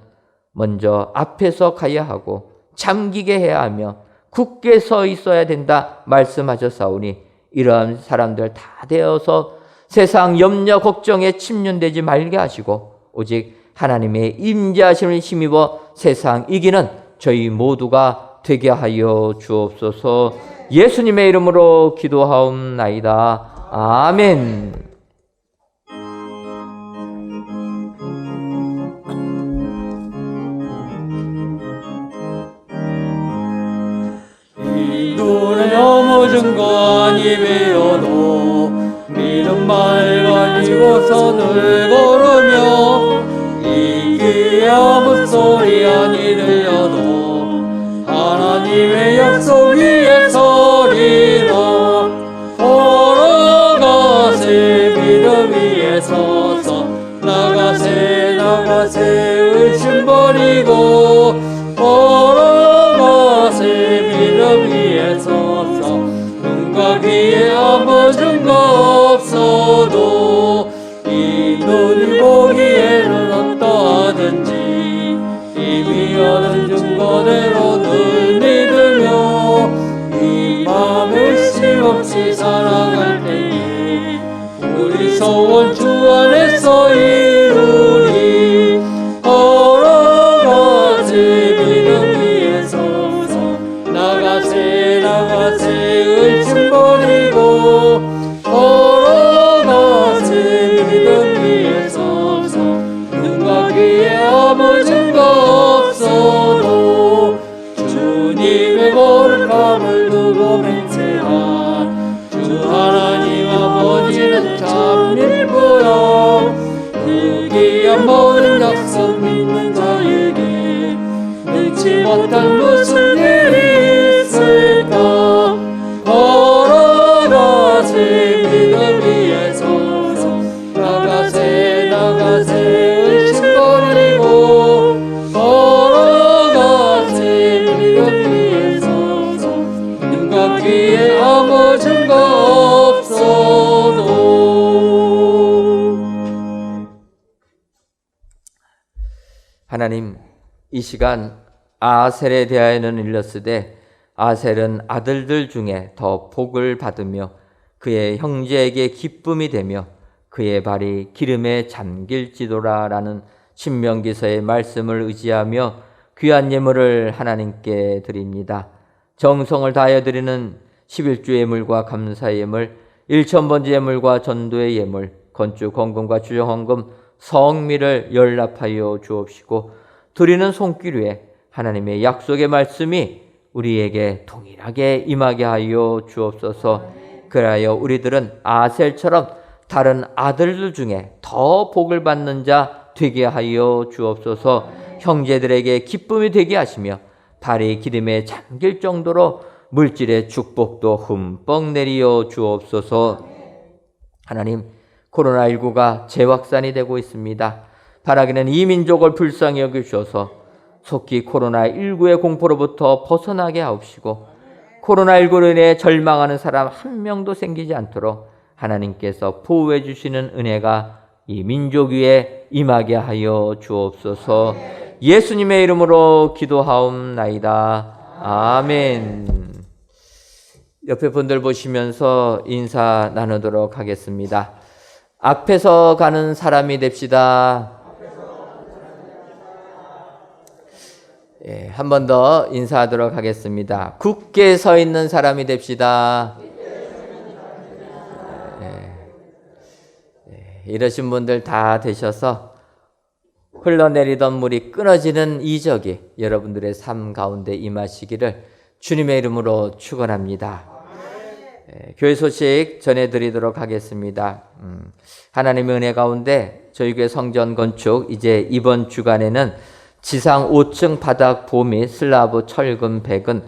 먼저 앞에서 가야 하고 잠기게 해야 하며 굳게 서 있어야 된다 말씀하셨사오니 이러한 사람들 다 되어서 세상 염려 걱정에 침륜되지 말게 하시고 오직 하나님의 임재하심을 힘입어 세상 이기는 저희 모두가 되게 하여 주옵소서. 예수님의 이름으로 기도하옵나이다. 아멘. 눈에 넘어진 거 아니매어도 믿음만 가지고 선을 걸으며 이 귀에 아무 소리 아니 들려도 하나님의 약속 위에 서리라. 걸어가세 믿음 위에 서서 나가세 나가세 의심 버리고 걸어가세 믿음 위에 서서 눈과 귀에 아무 증거 없어도 이 눈이 보기에는 어떠하든지 이미 얻은 증거대로 늘 믿으며 이 맘 의심 없이 살아갈 때에 우리 소원 주 안에서 이루리. 걸어가세 믿음 위에 서서 나가세 나가세 의심 버리고 걸어가세 믿음 위에 서서 눈과 귀에 아무 증거 없어도 주님의 거룩함을 두고 맹세한 주 하나님 아버지는 참밀보라. 그 귀한 모든 약속 믿는 자에게 능치 못한 무슨 일이 있을까. 걸어가세 믿음 위에 서서 나가세 나가세 의심 버리고 걸어가세 믿음 위에 서서 눈과 귀에 아무 증거 없어도. 하나님, 이 시간 아셀에 대하여는 일렀으되 아셀은 아들들 중에 더 복을 받으며 그의 형제에게 기쁨이 되며 그의 발이 기름에 잠길지도라 라는 신명기서의 말씀을 의지하며 귀한 예물을 하나님께 드립니다. 정성을 다하여 드리는 11주 예물과 감사 예물, 1,000번째 예물과 전도의 예물, 건축 헌금과 주정 헌금, 성미를 연락하여 주옵시고 드리는 손길 위에 하나님의 약속의 말씀이 우리에게 동일하게 임하게 하여 주옵소서. 그리하여 우리들은 아셀처럼 다른 아들들 중에 더 복을 받는 자 되게 하여 주옵소서. 형제들에게 기쁨이 되게 하시며 발이 기름에 잠길 정도로 물질의 축복도 흠뻑 내리어 주옵소서. 하나님, 코로나19가 재확산이 되고 있습니다. 바라기는 이 민족을 불쌍히 여기셔서 속히 코로나19의 공포로부터 벗어나게 하옵시고 코로나19로 인해 절망하는 사람 한 명도 생기지 않도록 하나님께서 보호해 주시는 은혜가 이 민족 위에 임하게 하여 주옵소서. 예수님의 이름으로 기도하옵나이다. 아멘. 옆에 분들 보시면서 인사 나누도록 하겠습니다. 앞에서 가는 사람이 됩시다. 한 번 더 인사하도록 하겠습니다. 굳게 서 있는 사람이 됩시다. 이러신 분들 다 되셔서 흘러내리던 물이 끊어지는 이적이 여러분들의 삶 가운데 임하시기를 주님의 이름으로 축원합니다. 교회 소식 전해드리도록 하겠습니다. 하나님의 은혜 가운데 저희 교회 성전 건축 이제 이번 주간에는 지상 5층 바닥 보호 및 슬라브 철근 백은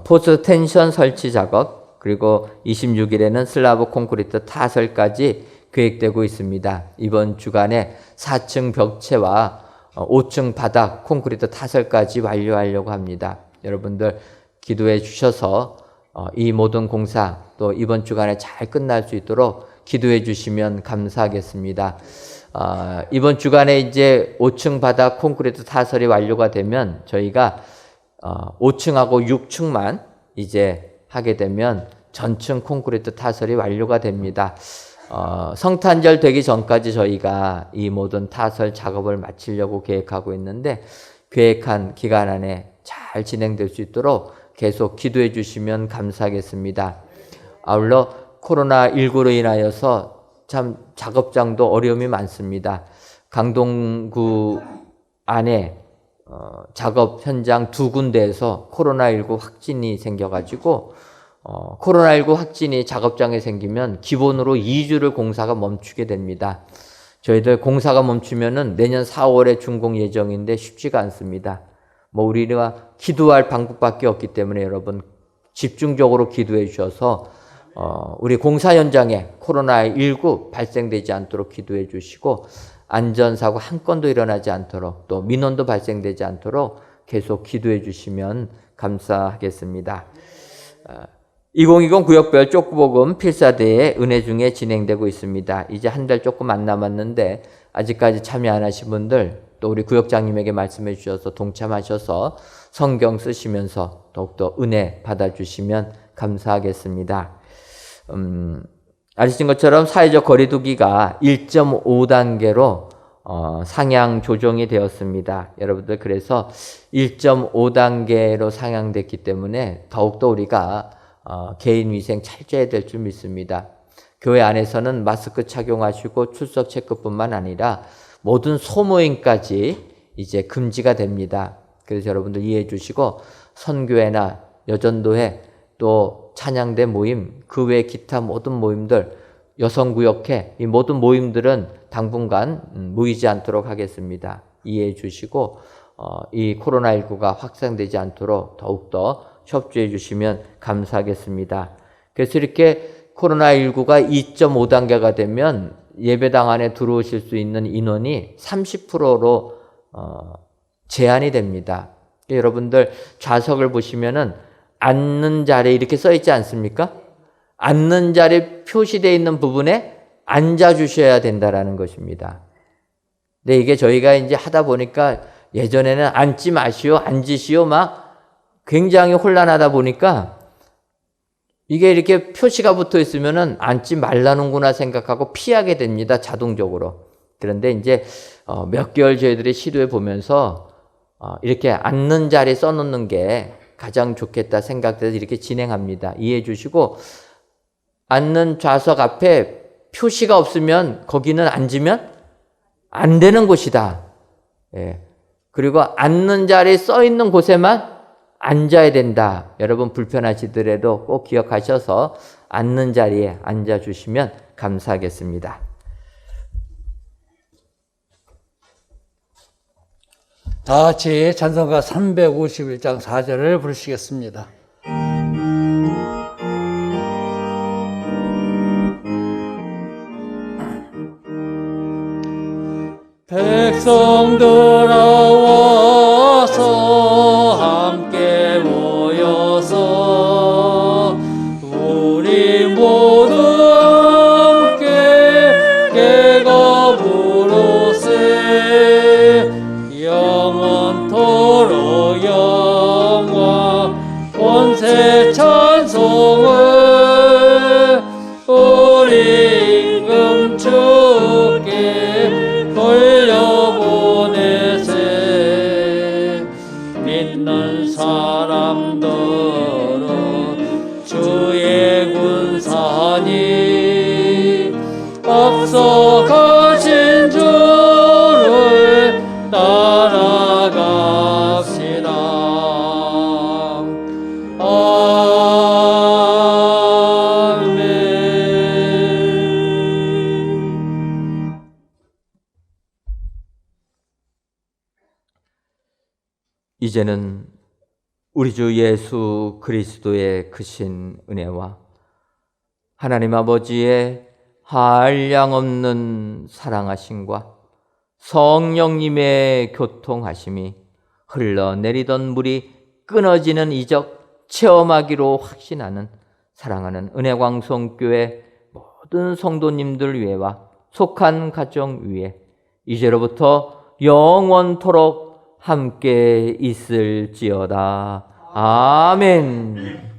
포스 텐션 설치 작업, 그리고 26일에는 슬라브 콘크리트 타설까지 계획되고 있습니다. 이번 주간에 4층 벽체와 5층 바닥 콘크리트 타설까지 완료하려고 합니다. 여러분들 기도해 주셔서 이 모든 공사 또 이번 주간에 잘 끝날 수 있도록 기도해 주시면 감사하겠습니다. 이번 주간에 이제 5층 바닥 콘크리트 타설이 완료가 되면 저희가 5층하고 6층만 이제 하게 되면 전층 콘크리트 타설이 완료가 됩니다. 성탄절 되기 전까지 저희가 이 모든 타설 작업을 마치려고 계획하고 있는데 계획한 기간 안에 잘 진행될 수 있도록 계속 기도해 주시면 감사하겠습니다. 아울러 코로나19로 인하여서 참 작업장도 어려움이 많습니다. 강동구 안에 작업 현장 2군데에서 코로나19 확진이 생겨가지고 코로나19 확진이 작업장에 생기면 기본으로 2주를 공사가 멈추게 됩니다. 저희들 공사가 멈추면은 내년 4월에 준공 예정인데 쉽지가 않습니다. 우리가 기도할 방법밖에 없기 때문에 여러분 집중적으로 기도해 주셔서 우리 공사 현장에 코로나19 발생되지 않도록 기도해 주시고 안전사고 한 건도 일어나지 않도록 또 민원도 발생되지 않도록 계속 기도해 주시면 감사하겠습니다. 2020 구역별 족구복음 필사대회 은혜 중에 진행되고 있습니다. 이제 한 달 조금 안 남았는데 아직까지 참여 안 하신 분들 또 우리 구역장님에게 말씀해 주셔서 동참하셔서 성경 쓰시면서 더욱더 은혜 받아주시면 감사하겠습니다. 아시는 것처럼 사회적 거리두기가 1.5단계로 상향 조정이 되었습니다. 여러분들 그래서 1.5단계로 상향됐기 때문에 더욱더 우리가 개인위생 철저해야 될 줄 믿습니다. 교회 안에서는 마스크 착용하시고 출석 체크뿐만 아니라 모든 소모임까지 이제 금지가 됩니다. 그래서 여러분들 이해해 주시고 선교회나 여전도회 또 찬양대 모임 그 외 기타 모든 모임들 여성구역회 이 모든 모임들은 당분간 모이지 않도록 하겠습니다. 이해해 주시고 이 코로나19가 확산되지 않도록 더욱더 협조해 주시면 감사하겠습니다. 그래서 이렇게 코로나19가 2.5단계가 되면 예배당 안에 들어오실 수 있는 인원이 30%로 제한이 됩니다. 여러분들 좌석을 보시면은 앉는 자리에 이렇게 써 있지 않습니까? 앉는 자리에 표시되어 있는 부분에 앉아 주셔야 된다라는 것입니다. 근데 이게 저희가 이제 하다 보니까 예전에는 앉지 마시오, 앉으시오 막 굉장히 혼란하다 보니까 이게 이렇게 표시가 붙어 있으면은 앉지 말라는구나 생각하고 피하게 됩니다. 자동적으로. 그런데 이제 몇 개월 저희들이 시도해 보면서 이렇게 앉는 자리에 써놓는 게 가장 좋겠다 생각돼서 이렇게 진행합니다. 이해해 주시고 앉는 좌석 앞에 표시가 없으면 거기는 앉으면 안 되는 곳이다. 예. 그리고 앉는 자리에 써 있는 곳에만 앉아야 된다. 여러분 불편하시더라도 꼭 기억하셔서 앉는 자리에 앉아 주시면 감사하겠습니다. 다 같이 찬송가 351장 4절을 부르시겠습니다. 백성들아 와서 함께 모여서 우리 모두 함께 깨가 부르세 영원토록 영광 권세 찬송을 우리 임금 주께 돌려보내세 믿는 사람들은 주의 군사니 앞서가신 주를 따라갑시다. 아멘. 이제는 우리 주 예수 그리스도의 크신 은혜와 하나님 아버지의 한량없는 사랑하심과 성령님의 교통하심이 흘러내리던 물이 끊어지는 이적 체험하기로 확신하는 사랑하는 은혜광송교회 모든 성도님들 위에와 속한 가정 위에 이제로부터 영원토록 함께 있을지어다. 아멘.